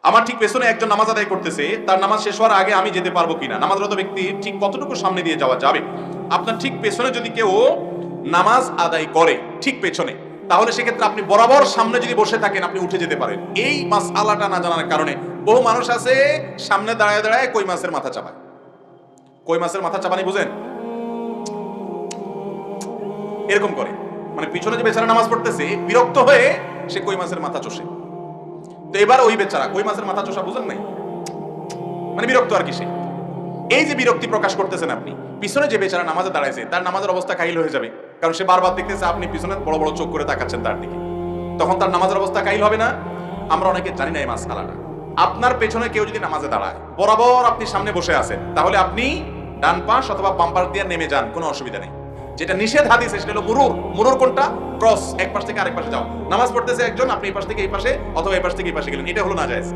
আমার ঠিক পেছনে একজন নামাজ আদায় করতেছে, তার নামাজ শেষ হওয়ার আগে আমি যেতে পারবো কিনা, নামাজরত ব্যক্তি ঠিক কতটুকু সামনে দিয়ে যাওয়া যাবে। আপনার ঠিক পেছনে যদি কেউ নামাজ আদায় করে ঠিক পেছনে, তাহলে সেক্ষেত্রে আপনি বরাবর সামনে যদি বসে থাকেন আপনি উঠে যেতে পারেন। এই মাসআলাটা না জানার কারণে বহু মানুষ আছে সামনে দাঁড়ায় দাঁড়ায় কই মাছের মাথা চাপায়। কই মাছের মাথা চাপানি বুঝেন? এরকম করে, মানে পিছনে যে বেচারা নামাজ পড়তেছে বিরক্ত হয়ে সে কই মাছের মাথা চষে। তো এবার ওই বেচারা কই মাছের মাথা চষা বুঝেন নাই, মানে বিরক্ত আর কি সে। এই যে বিরক্তি প্রকাশ করতেছেন আপনি, পিছনে যে বেচারা নামাজে দাঁড়াইছে তার নামাজের অবস্থা কাহিল হয়ে যাবে, কারণ সে বারবার দেখতেছে আপনি পিছনে বড় বড় চোখ করে তাকাচ্ছেন তার দিকে, তখন তার নামাজের অবস্থা কাহিল হবে না? আমরা অনেকে জানি না এই মাসআলাটা। আপনার পেছনে কেউ যদি নামাজে দাঁড়ায়, বরাবর আপনি সামনে বসে আছেন, তাহলে আপনি ডান পাশ অথবা বাম পাশ দিয়ে নেমে যান, কোনো অসুবিধা নেই। যেটা নিষেধ হাদিসে সেটা হলো মুরুর। মুরুর কোনটা? ক্রস, এক পাশ থেকে আরেক পাশে যাও। নামাজ পড়তেছে একজন, আপনি এই পাশ থেকে এই পাশে অথবা এই পাশ থেকে এই পাশে গেলেন, এটা হলো নাজায়েজ।